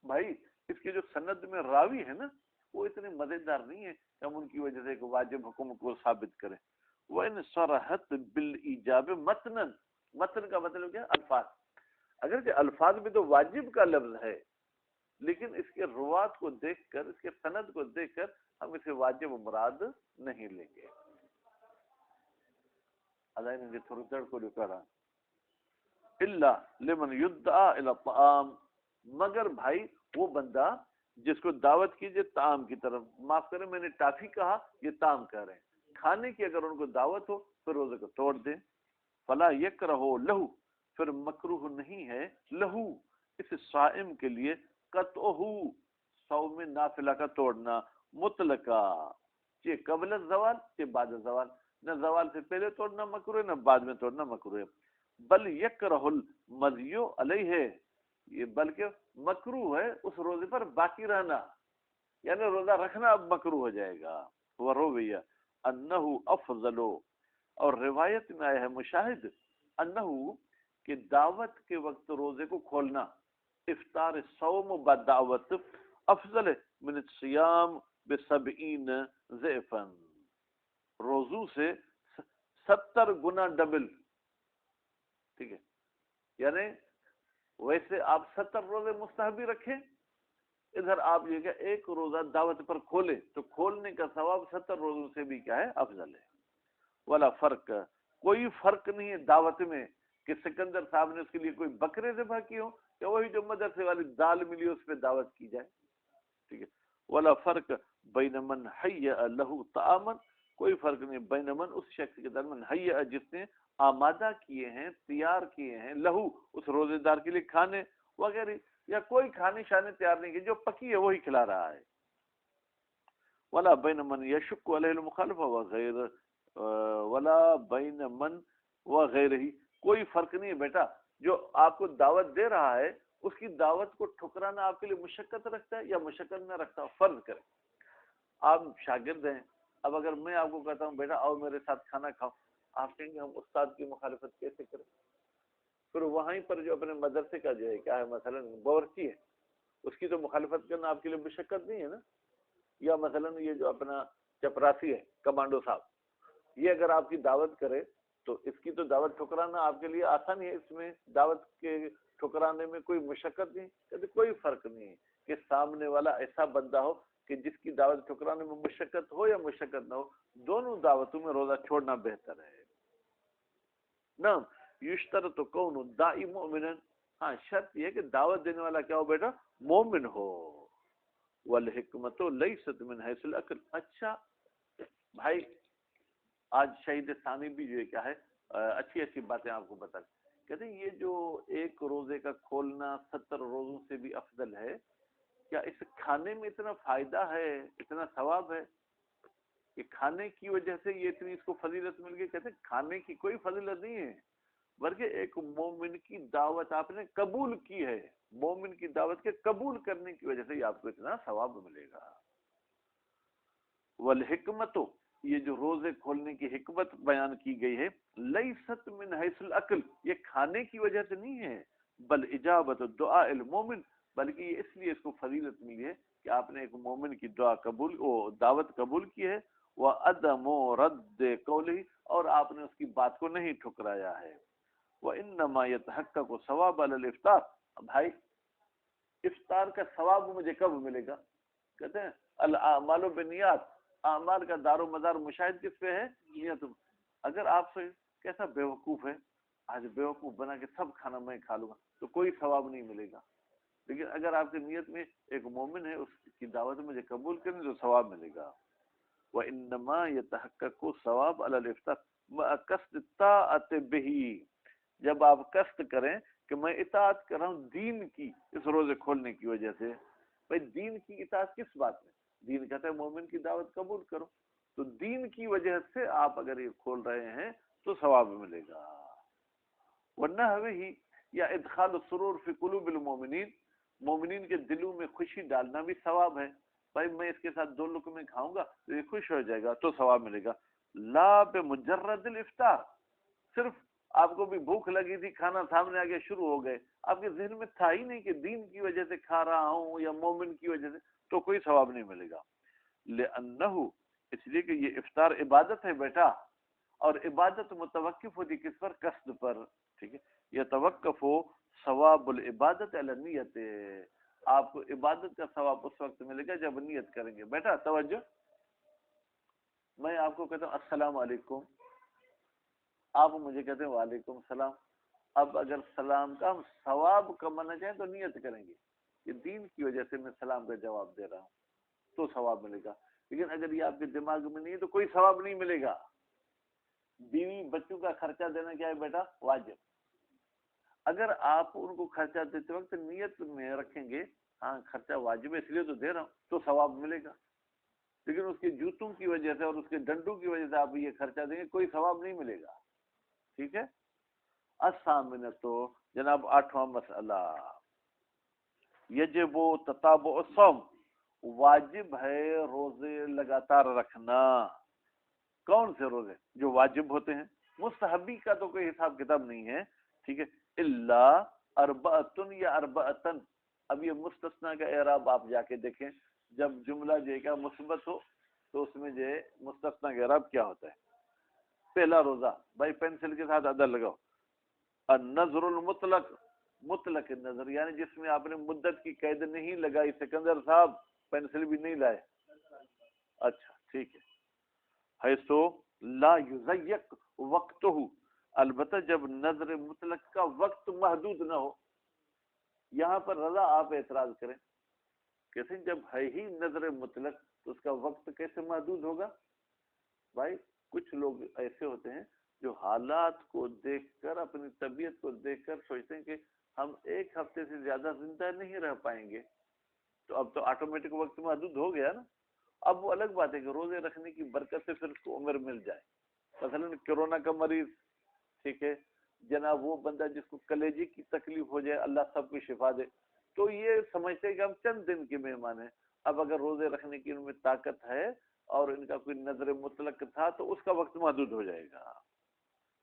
بھائی اس کے جو سند میں راوی ہے نا وہ اتنے مزیدار نہیں ہے کہ ہم ان کی وجہ سے ایک واجب حکم کو ثابت کریں۔ وَإِنْ صَرَحَتْ بِالْإِجَابِ مَتْنًا، متن کا مطلب کیا، الفاظ، اگرچہ الفاظ میں تو واجب کا لفظ ہے لیکن اس کے روات کو دیکھ کر، اس کے سند کو دیکھ کر ہم اسے واجب مراد نہیں لیں گے۔ اللہ نے تھوڑی دیر کو جو کرا الا لمن يدعى الى الطعام، مگر بھائی وہ بندہ جس کو دعوت کیجئے طعام کی طرف، معاف کریں میں نے ٹافی کہا، یہ طعام کہہ رہے ہیں، کھانے کی اگر ان کو دعوت ہو پھر روزے کو توڑ دیں۔ فلا یکرہ لہو، پھر مکروہ نہیں ہے لہو اس صائم کے لیے قطعہ صوم نافلہ کا توڑنا مطلقہ، یہ قبل الزوال یہ بعد الزوال، نہ زوال سے پہلے توڑنا مکروہ نہ بعد میں توڑنا مکروہ، بل یکرہ المزی علیہ، یہ بلکہ مکروہ ہے اس روزے پر باقی رہنا، یعنی روزہ رکھنا اب مکروہ ہو جائے گا۔ ورویہ انہ افضل، اور روایت میں آیا ہے مشاہد انہ کہ دعوت کے وقت روزے کو کھولنا، افطار الصوم بدعوت افضل ہے من الصیام بسبعین ضعفا، روزو سے 70 گنا ڈبل، ٹھیک ہے، یعنی ویسے آپ 70 روزے مستحبی رکھیں، ادھر آپ یہ کہ ایک روزہ دعوت پر کھولے تو کھولنے کا ثواب 70 روزوں سے بھی کیا ہے افضل ہے۔ ولا فرق، کوئی فرق نہیں ہے دعوت میں کہ سکندر صاحب نے اس کے لیے کوئی بکرے ذبح کی ہو یا وہی جو مدرسے والی دال ملی اس پہ دعوت کی جائے، ٹھیک ہے۔ ولا فرق بین من حیّأ لہ طعاما، کوئی فرق نہیں بین من اس شخص کے درمیان حیّأ جس نے آمادہ کیے ہیں، تیار کیے ہیں، لہو اس روزے دار کے لیے کھانے وغیرہ، یا کوئی کھانے شانے تیار نہیں کی، جو پکی ہے وہی کھلا رہا ہے۔ ولا بین من یشق علیہ المخالفہ وغیرہ، ولا بین من وغیرہ، کوئی فرق نہیں ہے بیٹا، جو آپ کو دعوت دے رہا ہے اس کی دعوت کو ٹھکرانا آپ کے لیے مشقت رکھتا ہے یا مشقت نہ رکھتا؟ فرض کریں آپ شاگرد ہیں، اب اگر میں آپ کو کہتا ہوں بیٹا آؤ میرے ساتھ کھانا کھاؤ، آپ کہیں گے ہم استاد کی مخالفت کیسے کریں؟ پھر وہیں پر جو اپنے مدرسے کا جو ہے کیا ہے مثلا باورچی ہے، اس کی تو مخالفت کرنا آپ کے لیے مشقت نہیں ہے نا، یا مثلا یہ جو اپنا چپراسی ہے کمانڈو صاحب، یہ اگر آپ کی دعوت کرے تو اس کی تو دعوت ٹھکرانا آپ کے لیے آسان ہے، اس میں دعوت کے ٹھکرانے میں کوئی مشقت نہیں، کہتے کوئی فرق نہیں ہے کہ سامنے والا ایسا بندہ ہو کہ جس کی دعوت ٹھکرانے میں مشقت ہو یا مشقت نہ ہو، دونوں دعوتوں میں روزہ چھوڑنا بہتر ہے۔ نعم یشترط کون الداعی مؤمنا، ہاں شرط یہ کہ دعوت دینے والا کیا ہو بیٹا، مومن ہو۔ والحکمت لیست من حیث العقل، اچھا بھائی آج شہید ثانی بھی جو ہے کیا ہے اچھی اچھی باتیں آپ کو بتا، کہتے ہیں یہ جو ایک روزے کا کھولنا 70 روزوں سے بھی افضل ہے، کیا اس کھانے میں اتنا فائدہ ہے، اتنا ثواب ہے کہ کھانے کی وجہ سے یہ اتنی اس کو فضیلت مل گئی؟ کہتے ہیں کھانے کی کوئی فضیلت نہیں ہے، بلکہ ایک مومن کی دعوت آپ نے قبول کی ہے، مومن کی دعوت کے قبول کرنے کی وجہ سے یہ آپ کو اتنا ثواب ملے گا۔ والحکمت، یہ جو روزے کھولنے کی حکمت بیان کی گئی ہے، لیست من حیث العقل، یہ کھانے کی وجہ سے نہیں ہے، بل اجابت دعاء المومن، بلکہ یہ اس لیے اس کو فضیلت ملی ہے کہ آپ نے ایک مومن کی دعا قبول، دعوت قبول کی ہے، وعدم رد قولہ، اور آپ نے اس کی بات کو نہیں ٹھکرایا ہے۔ وانما يتحقق ثواب علی الافطار، بھائی افطار کا ثواب مجھے کب ملے گا؟ کہتے ہیں الاعمال بالنیات، اعمال کا دار و مدار مشاہد کس پہ ہے؟ نیت۔ اگر آپ سے کیسا بیوقوف ہے، آج بیوقوف بنا کے سب کھانا میں کھا لوں گا تو کوئی ثواب نہیں ملے گا، لیکن اگر آپ کی نیت میں ایک مومن ہے، اس کی دعوت مجھے قبول کریں تو ثواب ملے گا۔ وَإِنَّمَا يَتَحَقَّقُ الثَّوَابُ عَلَى الْإِفْطَارِ مَعَ قَصْدِ الطَّاعَةِ بِهِ، جب آپ قصد کریں کہ میں اطاعت کر رہا ہوں دین کی اس روزے کھولنے کی وجہ سے۔ بھائی دین کی اطاعت کس بات میں؟ دین کہتا ہے مومن کی دعوت قبول کرو، تو دین کی وجہ سے آپ اگر یہ کھول رہے ہیں تو ثواب ملے گا۔ ورنہ ہی یا ادخال السرور فی قلوب المومنین، مومنین کے دلوں میں خوشی ڈالنا بھی ثواب ہے۔ بھائی میں اس کے ساتھ 2 لقمے کھاؤں گا تو یہ خوش ہو جائے گا تو ثواب ملے گا۔ لا بمجرد الافطار، صرف آپ کو بھی بھوک لگی تھی، کھانا سامنے آ گیا، شروع ہو گئے، آپ کے ذہن میں تھا ہی نہیں کہ دین کی وجہ سے کھا رہا ہوں یا مومن کی وجہ سے، تو کوئی ثواب نہیں ملے گا۔ لأنہ، اس لیے کہ یہ افطار عبادت ہے بیٹا، اور عبادت متوقف ہوتی کس پر؟ قصد پر، ٹھیک ہے۔ یتوقف ثواب العبادت علی النیت، آپ کو عبادت کا ثواب اس وقت ملے گا جب نیت کریں گے۔ بیٹا توجہ، میں آپ کو کہتا ہوں السلام علیکم، آپ مجھے کہتے ہیں وعلیکم السلام۔ اب اگر سلام کا ہم ثواب کمانا چاہیں تو نیت کریں گے کہ دین کی وجہ سے میں سلام کا جواب دے رہا ہوں تو ثواب ملے گا، لیکن اگر یہ آپ کے دماغ میں نہیں ہے تو کوئی ثواب نہیں ملے گا۔ بیوی بچوں کا خرچہ دینا کیا ہے بیٹا؟ واجب۔ اگر آپ ان کو خرچہ دیتے وقت نیت میں رکھیں گے ہاں خرچہ واجب ہے اس لیے تو دے رہا ہوں تو ثواب ملے گا، لیکن اس کے جوتوں کی وجہ سے اور اس کے ڈنڈوں کی وجہ سے آپ یہ خرچہ دیں گے کوئی ثواب نہیں ملے گا، ٹھیک ہے۔ الثامنۃ، جناب 8واں مسئلہ، یجب تتابع الصوم، واجب ہے روزے لگاتار رکھنا۔ کون سے روزے؟ جو واجب ہوتے ہیں، مستحبی کا تو کوئی حساب کتاب نہیں ہے، ٹھیک ہے۔ الا اربعۃ یا اربعۃن، اب یہ مستثنا کا اعراب آپ جا کے دیکھیں، جب جملہ جو ہے مثبت ہو تو اس میں جو ہے مستثنا کا اعراب کیا ہوتا ہے۔ پہلا روزہ، بھائی پینسل کے ساتھ عدد لگاؤ، النظر المطلق، مطلق نظر، یعنی جس میں آپ نے مدت کی قید نہیں لگائی۔ سکندر صاحب پینسل بھی نہیں لائے، اچھا ٹھیک ہے۔ حیث لا یضیق وقتہ، البتہ جب نظر مطلق کا وقت محدود نہ ہو۔ یہاں پر رضا آپ اعتراض کریں، کیسے جب ہے ہی نظر مطلق تو اس کا وقت کیسے محدود ہوگا؟ بھائی کچھ لوگ ایسے ہوتے ہیں جو حالات کو دیکھ کر، اپنی طبیعت کو دیکھ کر سوچتے ہیں کہ ہم 1 ہفتے سے زیادہ زندہ نہیں رہ پائیں گے، تو اب تو آٹومیٹک وقت محدود ہو گیا نا۔ اب وہ الگ بات ہے کہ روزے رکھنے کی برکت سے پھر اس کو عمر مل جائے، مثلا کورونا کا مریض، ٹھیک ہے جناب، وہ بندہ جس کو کلیجے کی تکلیف ہو جائے، اللہ سب کو شفا دے، تو یہ سمجھتے ہیں کہ ہم چند دن کے مہمان ہیں۔ اب اگر روزے رکھنے کی ان میں طاقت ہے اور ان کا کوئی نظر مطلق تھا تو اس کا وقت محدود ہو جائے گا۔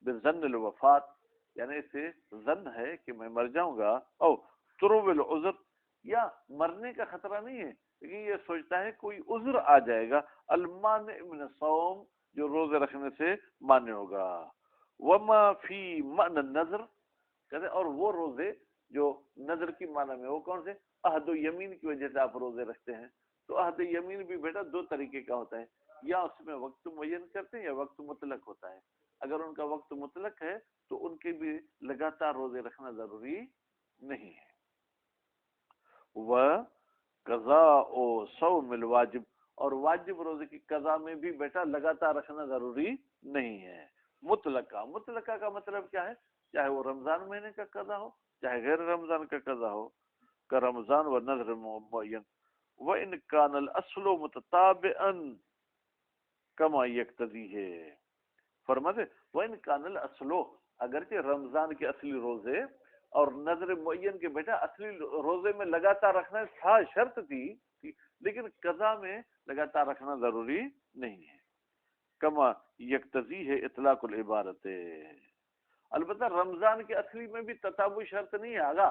بظن الوفات، یعنی اسے ظن ہے کہ میں مر جاؤں گا، او طروب العذر، یا مرنے کا خطرہ نہیں ہے لیکن یہ سوچتا ہے کوئی عذر آ جائے گا، المانع من الصوم، جو روزے رکھنے سے مانع ہوگا۔ وما فی معنی النظر، کہتے ہیں اور وہ روزے جو نظر کی معنی میں، وہ کون سے؟ عہد و یمین کی وجہ سے آپ روزے رکھتے ہیں، تو عہد یمین بھی بیٹا 2 طریقے کا ہوتا ہے، یا اس میں وقت معین کرتے ہیں یا وقت مطلق ہوتا ہے۔ اگر ان کا وقت مطلق ہے تو ان کے بھی لگاتار روزے رکھنا ضروری نہیں ہے۔ وقضاء صوم الواجب، اور واجب روزے کی قضا میں بھی بیٹا لگاتار رکھنا ضروری نہیں ہے۔ مطلقہ کا مطلب کیا ہے؟ چاہے وہ رمضان مہینے کا قضا ہو چاہے غیر رمضان کا قضا ہو، کا رمضان و نظر معین۔ وَإِنْ كَانَ الْأَصْلُ مُتَتَابِعًا كَمَا يَقْتَضِيهِ، فرماتے وَإِنْ كَانَ الْأَصْلُ، اگرچہ رمضان کے اصلی روزے اور نظر معین کے بیٹا اصلی روزے میں لگاتار رکھنا تھا، شرط تھی، لیکن قضا میں لگاتار رکھنا ضروری نہیں ہے۔ کما یقتضی ہے اطلاق العبارت، البتہ رمضان کے اصلی میں بھی تتابع شرط نہیں ہے۔ آگا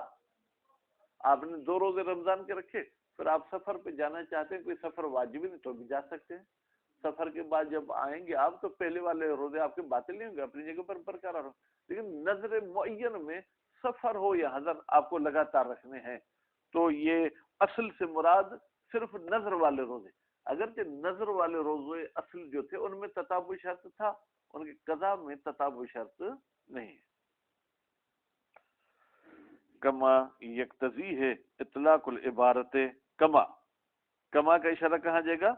آپ نے 2 روزے رمضان کے رکھے، پھر آپ سفر پہ جانا چاہتے ہیں، کوئی سفر واجبی نہیں تو بھی جا سکتے ہیں۔ سفر کے بعد جب آئیں گے آپ تو پہلے والے روزے آپ کے باطل نہیں ہوں گے، اپنی جگہ پر برقرار ہوں، لیکن نظر معین میں سفر ہو یا حضر آپ کو لگاتار رکھنے ہیں، تو یہ اصل سے مراد صرف نظر والے روزے، اگرچہ نظر والے روزے اصل جو تھے ان میں تتابع شرط تھا، ان کے قضا میں تتابع شرط نہیں ہے۔ کما یکتضی ہے اطلاق العبارت کما، کما کا اشارہ کہاں جائے گا؟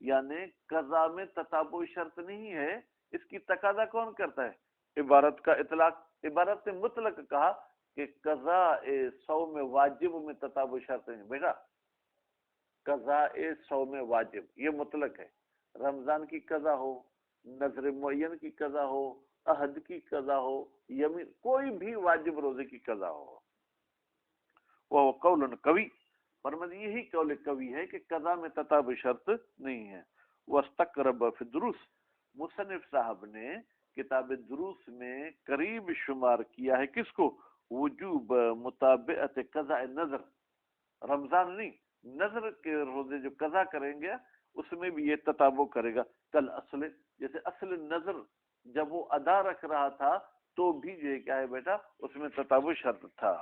یعنی قضا میں تتابع شرط نہیں ہے، اس کی تقاضا کون کرتا ہے؟ عبارت کا اطلاق۔ عبارت نے مطلق کہا کہ قضاء صوم واجب میں تتابع شرط نہیں، بیٹا قضاء صوم واجب یہ مطلق ہے، رمضان کی قضا ہو، نذر معین کی قضا ہو، عہد کی قضا ہو، یمین، کوئی بھی واجب روزے کی قضا ہو، وہ قول قوی، فرمایا یہی قول قوی ہے کہ قضا میں تتابع شرط نہیں ہے۔ واستقرب فی الدروس، مصنف صاحب نے کتاب دروس میں قریب شمار کیا ہے کس کو؟ وجوب مطابقت قضاء نظر، رمضان نہیں، نظر کے روزے جو قضا کریں گے اس میں بھی یہ تتابع کرے گا۔ کل اصل، جیسے اصل نظر جب وہ ادا رکھ رہا تھا تو بھی جو کیا ہے بیٹا اس میں تتابع شرط تھا۔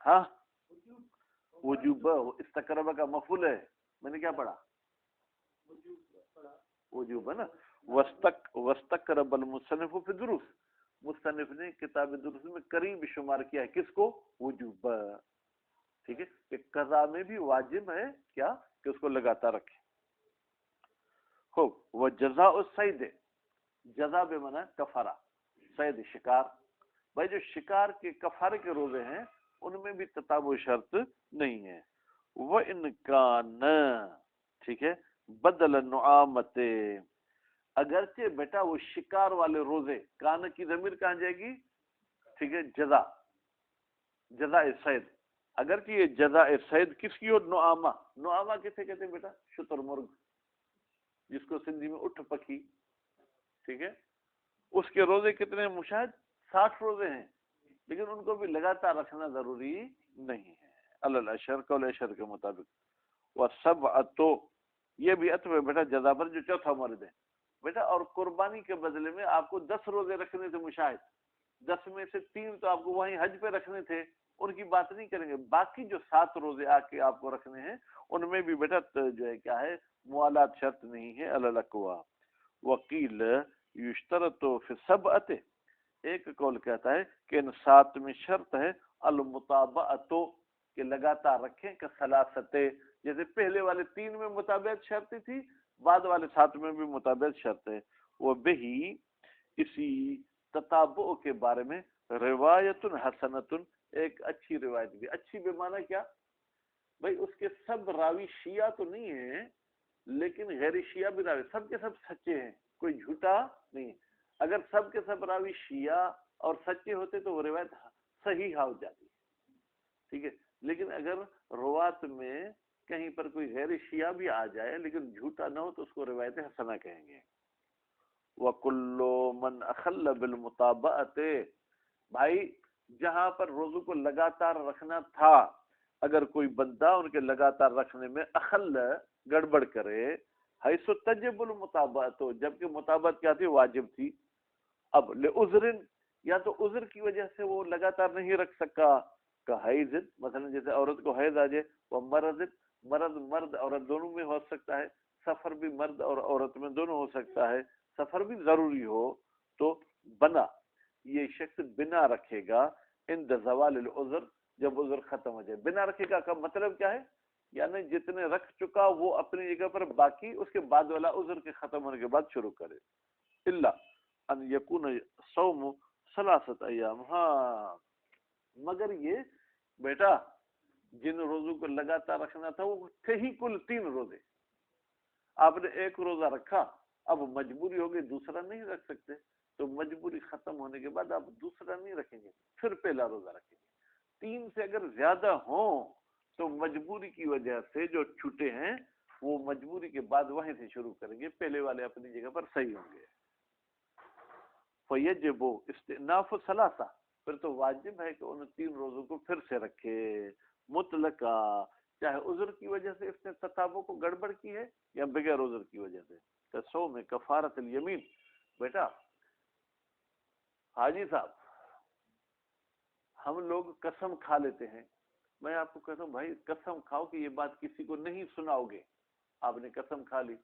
ہاں وجوب استقرب کا مفعول ہے، میں نے کیا پڑھا؟ وجوب ہے نا۔ واستقرب المصنف فی الدروس، مصنف نے کتاب دروس میں قریب شمار کیا ہے کس کو؟ وجوب، ٹھیک ہے، کہ قضا میں بھی واجب ہے کیا کہ اس کو لگاتار رکھے۔ خوب، وہ جزاء الصید، جزا بے معنی کفارہ، صید شکار، بھائی جو شکار کے کفارے کے روزے ہیں ان میں بھی تتابع شرط نہیں ہے۔ وہ انکان، ٹھیک ہے، بدل النعامت، اگرچہ بیٹا وہ شکار والے روزے، کان کی ضمیر کہاں جائے گی؟ ٹھیک ہے، جزا، جزا صید، اگرچہ یہ جزا صید کس کی ہو؟ نعامہ، نعامہ کسے کہتے ہیں بیٹا؟ شتر مرغ، جس کو سندھی میں اٹھ پکی، ٹھیک ہے، اس کے روزے کتنے مشاہد؟ 60 روزے ہیں، لیکن ان کو بھی لگاتار رکھنا ضروری نہیں ہے، الاشر قول اشر کے مطابق۔ وسبعۃ، یہ بھی عطف ہے بیٹا جزا پر جو چوتھا مرد ہے بیٹا، اور قربانی کے بدلے میں آپ کو 10 روزے رکھنے تھے مشاہد، 10 میں سے 3 تو آپ کو وہیں حج پہ رکھنے تھے، ان کی بات نہیں کریں گے، باقی جو 7 روزے آ کے آپ کو رکھنے ہیں ان میں بھی بیٹا جو ہے کیا ہے موالات شرط نہیں ہے، الاقوا۔ وکیل یشترط فی السبعۃ، ایک قول کہتا ہے کہ ان 7 میں شرط ہے المطابعۃ، کہ لگاتار رکھیں، کہ ثلاثت، جیسے پہلے والے 3 میں مطابعت شرط تھی، بعد والے 7 میں بھی مطابعت شرط ہے۔ وہ بہی، اسی تتابع کے بارے میں روایت حسنۃ، ایک اچھی روایت بھی، اچھی بے معنی کیا بھائی اس کے سب راوی شیعہ تو نہیں ہیں لیکن غیر شیعہ بھی راوی، سب کے سب سچے ہیں، کوئی جھوٹا نہیں، اگر سب کے سب راوی شیعہ اور سچے ہوتے تو وہ روایت صحیح ہو جاتی، ٹھیک ہے، لیکن اگر روات میں کہیں پر کوئی غیر شیعہ بھی آ جائے لیکن جھوٹا نہ ہو تو اس کو روایت حسنہ کہیں گے۔ وَكُلُّ مَنْ أَخَلَّ بِالْمُطَابَعَةِ، بھائی جہاں پر روزوں کو لگاتار رکھنا تھا اگر کوئی بندہ ان کے لگاتار رکھنے میں اخل گڑبڑ کرے، حیث تجب المطابعۃ، جبکہ مطابعت کیا تھی؟ واجب تھی، اب لعذر، یا تو عذر کی وجہ سے وہ لگاتار نہیں رکھ سکا، کا حیض، مثلا جیسے عورت کو حیض آ جائے، وہ مرض، مرض مرد عورت دونوں میں ہو سکتا ہے، سفر بھی مرد اور عورت میں دونوں ہو سکتا ہے، سفر بھی ضروری ہو تو بنا، یہ شخص بنا رکھے گا عند زوال العذر، جب عذر ختم ہو جائے۔ بنا رکھے گا کا مطلب کیا ہے؟ یعنی جتنے رکھ چکا وہ اپنی جگہ پر، باقی اس کے بعد والا عذر کے ختم ہونے کے بعد شروع کرے۔ الا ان یکون صوم ثلاثۃ ایام، ہاں مگر یہ بیٹا جن روزوں کو لگاتار رکھنا تھا وہ تھے ہی کل 3 روزے، آپ نے ایک روزہ رکھا، اب مجبوری ہو گئی دوسرا نہیں رکھ سکتے، تو مجبوری ختم ہونے کے بعد آپ دوسرا نہیں رکھیں گے، پھر پہلا روزہ رکھیں گے۔ 3 سے اگر زیادہ ہوں تو مجبوری کی وجہ سے جو چھوٹے ہیں وہ مجبوری کے بعد وہیں سے شروع کریں گے، پہلے والے اپنی جگہ پر صحیح ہوں گے۔ فیجب استئناف ثلاثہ، پھر تو واجب ہے کہ ان 3 روزوں کو پھر سے رکھے، مطلقہ، چاہے عذر کی وجہ سے اس نے تتابع کو گڑبڑ کی ہے یا بغیر عذر کی وجہ سے۔ صوم کفارت الیمین، بیٹا حاجی صاحب ہم لوگ قسم کھا لیتے ہیں میں آپ کو کہتا ہوں بھائی قسم کھاؤ کہ یہ بات کسی کو نہیں سناؤگے. آپ نے قسم کھا لی,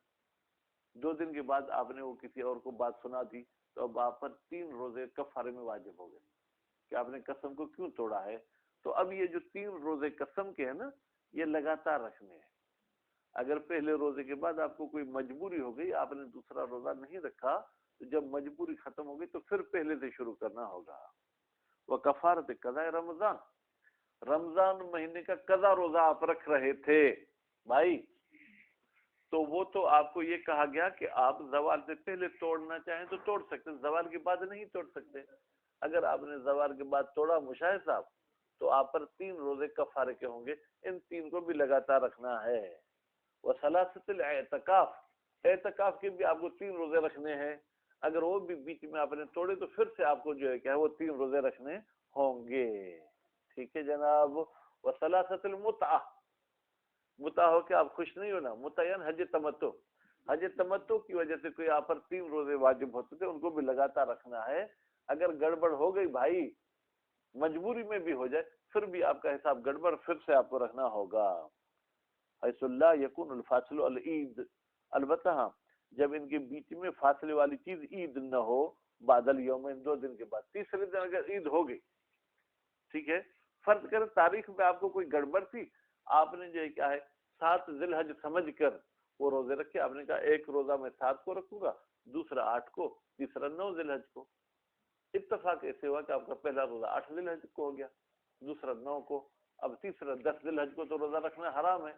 2 دن کے بعد آپ نے وہ کسی اور کو بات سنا دی, تو اب آپ پر 3 روزے کفارے میں واجب ہو گئے کہ آپ نے قسم کو کیوں توڑا ہے. تو اب یہ جو 3 روزے قسم کے ہیں نا, یہ لگاتار رکھنے ہیں. اگر پہلے روزے کے بعد آپ کو کوئی مجبوری ہو گئی, آپ نے دوسرا روزہ نہیں رکھا, تو جب مجبوری ختم ہو گئی تو پھر پہلے سے شروع کرنا ہوگا. وہ کفارت قضاء رمضان, رمضان مہینے کا قضا روزہ آپ رکھ رہے تھے بھائی, تو وہ تو آپ کو یہ کہا گیا کہ آپ زوال سے پہلے توڑنا چاہیں تو توڑ سکتے, زوال کے بعد نہیں توڑ سکتے. اگر آپ نے زوال کے بعد توڑا مشاہد صاحب, تو آپ پر 3 روزے کفارے کے ہوں گے, ان 3 کو بھی لگاتار رکھنا ہے. وہ ثلاثۃ الاعتکاف, اعتکاف کے بھی آپ کو 3 روزے رکھنے ہیں. اگر وہ بھی بیچ میں آپ نے توڑے تو پھر سے آپ کو جو ہے کیا ہے وہ 3 روزے رکھنے ہوں گے. ٹھیک ہے جناب. وہ ثلاثۃ المتعہ, متع ہو کے آپ خوش نہیں ہونا, متعین حج تمتع, حج تمتع کی وجہ سے کوئی آپ پر 3 روزے واجب ہوتے تھے, ان کو بھی لگاتار رکھنا ہے. اگر گڑبڑ ہو گئی بھائی, مجبوری میں بھی ہو جائے, پھر بھی آپ کا حساب گڑبڑ, پھر سے آپ کو رکھنا ہوگا. حیث اللہ یکون الفاصل العید, البتہ ہاں جب ان کے بیچ میں فاصلے والی چیز عید نہ ہو, بعد الیومین 2 دن کے بعد, تیسرے دن اگر عید ہو گئی, ٹھیک ہے, فرض کریں تاریخ میں آپ کو کوئی گڑبڑ تھی, آپ نے جو ہے کیا ہے 7 ذی الحج سمجھ کر وہ روزے رکھے. آپ نے کہا ایک روزہ میں 7 کو رکھوں گا, دوسرا 8 کو, تیسرا 9 ذی الحج کو. اتفاق ایسے ہوا کہ آپ کا پہلا روزہ 8 ذی الحج کو ہو گیا, دوسرا 9 کو, اب تیسرا 10 ذی الحج کو, تو روزہ رکھنا حرام ہے.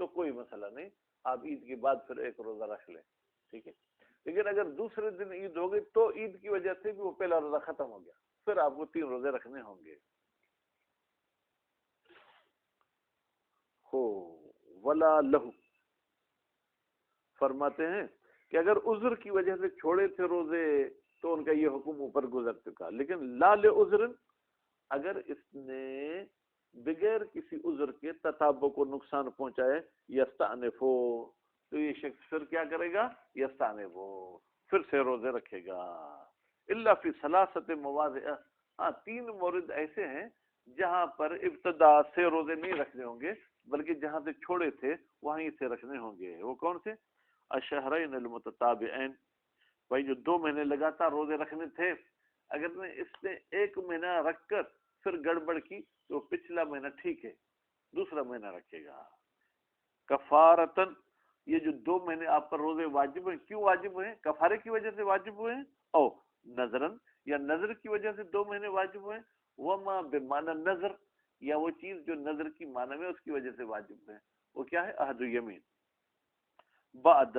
تو کوئی مسئلہ نہیں, آپ عید کے بعد پھر ایک روزہ رکھ لیں, ٹھیک ہے. لیکن اگر دوسرے دن عید ہو گئی تو عید کی وجہ سے بھی وہ پہلا روزہ ختم ہو گیا, پھر آپ کو 3 روزے رکھنے ہوں گے. ہو ولا لہو, فرماتے ہیں کہ اگر عذر کی وجہ سے چھوڑے تھے روزے تو ان کا یہ حکم اوپر گزر چکا, لیکن لا لعذر, اگر اس نے بغیر کسی عذر کے تتابع کو نقصان پہنچائے, یستعنف ہو, تو یہ شخص پھر کیا کرے گا, یستعنف ہو, پھر سے روزے رکھے گا. الا فی ثلاثۃ مواضع, ہاں 3 مورد ایسے ہیں جہاں پر ابتدا سے روزے نہیں رکھنے ہوں گے, بلکہ جہاں سے چھوڑے تھے وہیں سے رکھنے ہوں گے. وہ کون سے؟ الشہرین المتتابعین, بھائی جو 2 مہینے لگاتار روزے رکھنے تھے, اگر اس نے 1 مہینہ رکھ کر پھر گڑبڑ کی تو پچھلا مہینہ ٹھیک ہے, دوسرا مہینہ رکھے گا. کفارتن, یہ جو 2 مہینے آپ پر روزے واجب ہیں, کیوں واجب ہیں؟ کفارے کی وجہ سے واجب ہوئے ہیں, او نظرن, یا نظر کی وجہ سے 2 مہینے واجب ہوئے ہیں, وما بمعنی نظر, یا وہ چیز جو نظر کی معنی میں اس کی وجہ سے واجب ہے. وہ کیا ہے؟ عہد یمین. بعد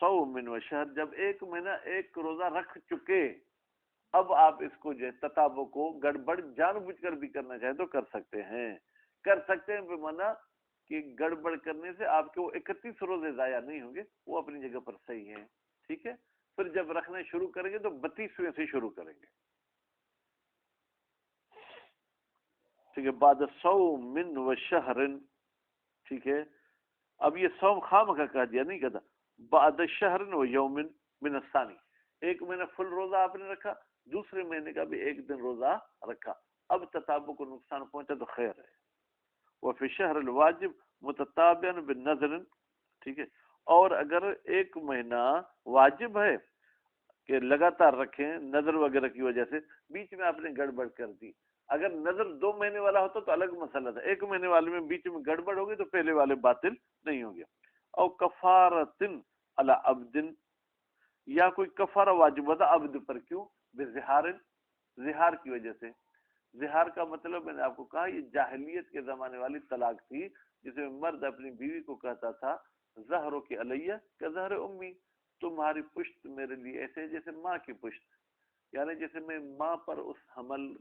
صوم و شہر, جب 1 مہینہ 1 روزہ رکھ چکے, اب آپ اس کو جو ہے تتابع کو گڑبڑ جان بوجھ کر بھی کرنا چاہیں تو کر سکتے ہیں. کر سکتے ہیں بمعنی کہ گڑبڑ کرنے سے آپ کے وہ 31 روزے ضائع نہیں ہوں گے, وہ اپنی جگہ پر صحیح ہیں, ٹھیک ہے. پھر جب رکھنا شروع کریں گے تو 32ویں سے شروع کریں گے, ٹھیک ہے. بعد صوم و شہر, ٹھیک ہے. اب یہ صوم خام کا کہہ دیا, نہیں کہتا بعد شہر و یوم من الثانی, 1 مہینہ فل روزہ آپ نے رکھا, دوسرے مہینے کا بھی 1 دن روزہ رکھا, اب تتابع کو نقصان پہنچا تو خیر ہے. وفی شہر الواجب متتابعا بالنظر, ٹھیک ہے. اور اگر 1 مہینہ واجب ہے کہ لگاتار رکھیں نظر وغیرہ کی وجہ سے, بیچ میں آپ نے گڑبڑ کر دی, اگر نظر 2 مہینے والا ہوتا تو الگ مسئلہ تھا, 1 مہینے والے میں بیچ میں گڑبڑ ہوگی تو پہلے والے باطل نہیں ہو گیا. او کفارتن علی عبد, یا کوئی کفارہ واجب ہوتا عبد پر, کیوں؟ بظہار, زہار کی وجہ سے. زہار کا مطلب میں نے آپ کو کہا یہ جاہلیت کے زمانے والی طلاق تھی, جس میں مرد اپنی بیوی کو کہتا تھا زہرو کی علیہ کا زہر امی, تمہاری پشت میرے لیے ایسے جیسے ماں کی پشت, یعنی جیسے میں ماں پر اس حمل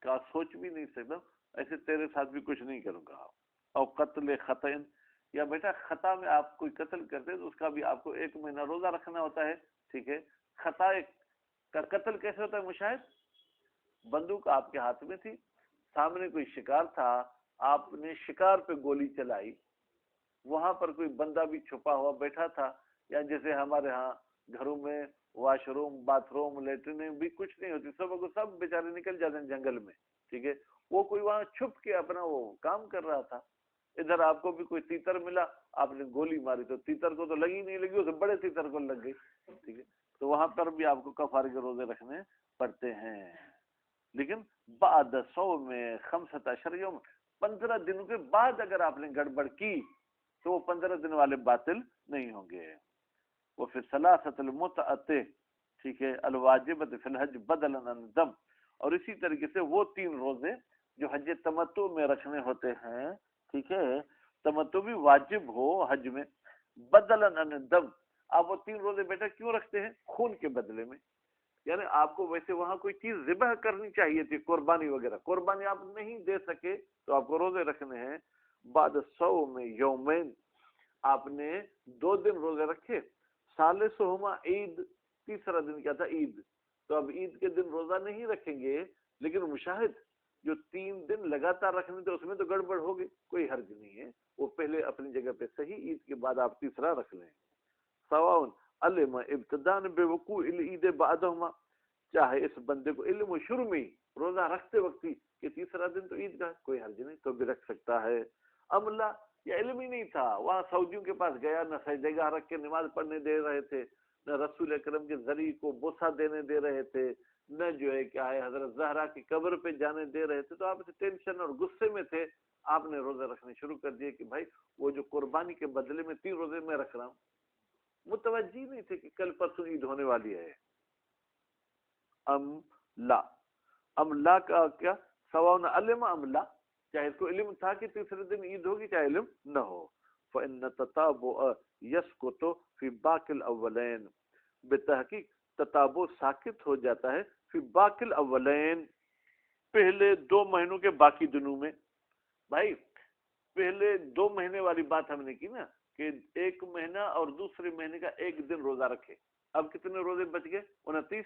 کا سوچ بھی نہیں سکتا, ایسے تیرے ساتھ بھی کچھ نہیں کروں گا. اور قتل خطأ, یا بیٹا خطا میں آپ کوئی قتل کرتے تو اس کا بھی آپ کو 1 مہینہ روزہ رکھنا ہوتا ہے, ٹھیک ہے. خطا کا قتل کیسے ہوتا ہے مشاہد؟ بندوق آپ کے ہاتھ میں تھی, سامنے کوئی شکار تھا, آپ نے شکار پہ گولی چلائی, وہاں پر کوئی بندہ بھی چھپا ہوا بیٹھا تھا, یا جیسے ہمارے ہاں گھروں میں wash room, bath room, latrine بھی کچھ نہیں ہوتی, سب بیچارے نکل جاتے ہیں جنگل میں, ٹھیک ہے. وہ کوئی وہاں چھپ کے اپنا وہ کام کر رہا تھا. ادھر آپ کو بھی کوئی تیتر ملا, آپ نے گولی ماری تو تیتر کو تو لگی نہیں لگی, اسے بڑے تیتر کو لگ گئی, ٹھیک ہے, تو وہاں پر بھی آپ کو کفارے کے روزے رکھنے پڑتے ہیں. لیکن بعد صوم 15 یوم, 15 دنوں کے بعد اگر آپ نے گڑبڑ کی تو وہ 15 دن والے باطل نہیں ہوں گے. وہ پھر ثلاثۃ المتعۃ, ٹھیک ہے, الواجبۃ فی الحج بدلا عن دم, اور اسی طریقے سے وہ 3 روزے جو حج تمتع میں رکھنے ہوتے ہیں, ٹھیک ہے, تمتع بھی واجب ہو حج میں, بدلا عن دم. آپ وہ 3 روزے بیٹا کیوں رکھتے ہیں؟ خون کے بدلے میں. یعنی آپ کو ویسے وہاں کوئی چیز ذبح کرنی چاہیے تھی, قربانی وغیرہ, قربانی آپ نہیں دے سکے تو آپ کو روزے رکھنے ہیں. بعد صوم یومین, آپ نے 2 دن روزے رکھے, ثالثہما عید, تیسرا دن کیا تھا؟ عید. تو اب عید کے دن روزہ نہیں رکھیں گے, لیکن مشاہد جو 3 دن لگاتار رکھنے تھے اس میں تو گڑبڑ ہو گئی, کوئی حرج نہیں ہے, وہ پہلے اپنی جگہ پہ صحیح, عید کے بعد آپ تیسرا رکھ لیں. سواء علم ابتداء بوقوع العید بعدہما, چاہے اس بندے کو علم شروع میں روزہ رکھتے وقت ہی کہ تیسرا دن تو عید کا, کوئی حرج نہیں, تو بھی رکھ سکتا ہے. عملہ یا علم ہی نہیں تھا, وہاں سعودیوں کے پاس گیا, نہ سجدہ رکھ کے نماز پڑھنے دے رہے تھے, نہ رسول اکرم کے ذریعے کو بوسہ دینے دے رہے تھے, نہ جو ہے کیا ہے حضرت زہرا کی قبر پہ جانے دے رہے تھے, تو آپ سے ٹینشن اور غصے میں تھے, آپ نے روزے رکھنے شروع کر دیے کہ بھائی وہ جو قربانی کے بدلے میں 3 روزے میں رکھ رہا ہوں. متوجہ نہیں تھے کہ کل پرسوں عید ہونے والی ہے. ام لا کا کیا سواء علم ام لا, چاہے اس کو علم تھا کہ تیسرے دن عید ہوگی, چاہے علم نہ ہو. فإن تتابع يسقط في باقي الاولين, بتحقیق تتابع ساکت ہو جاتا ہے فی باقی الاولین, پہلے 2 مہینوں کے باقی دنوں میں. بھائی پہلے 2 مہینے والی بات ہم نے کی نا, کہ 1 مہینہ اور دوسرے مہینے کا 1 دن روزہ رکھے. اب کتنے روزے بچ گئے؟ 29.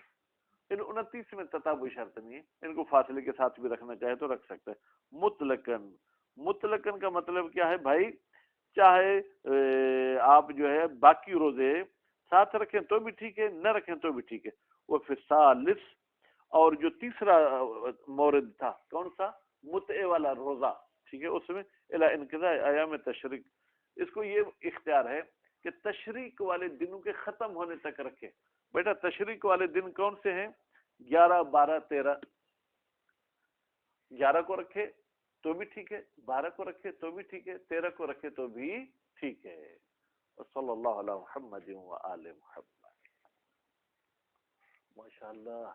ان 29 میں تتابع شرط نہیں ہے, ان کو فاصلے کے ساتھ بھی رکھنا چاہے تو رکھ سکتا ہے. مطلقاً, مطلقاً کا مطلب کیا ہے بھائی؟ چاہے آپ جو ہے باقی روزے ساتھ رکھیں تو بھی ٹھیک ہے, نہ رکھیں تو بھی ٹھیک ہے. وہ پھر ثالث, اور جو تیسرا مورد تھا کون سا؟ متع والا روزہ, ٹھیک ہے, اس میں الی انقضاء ایام تشریق, اس کو یہ اختیار ہے کہ تشریق والے دنوں کے ختم ہونے تک رکھے. بیٹا تشریق والے دن کون سے ہیں؟ 11, 12, 13. 11 کو رکھے تو بھی ٹھیک ہے, 12 کو رکھے تو بھی ٹھیک ہے, 13 کو رکھے تو بھی ٹھیک ہے. صلی اللہ علی محمد و آل محمد. ماشاء اللہ.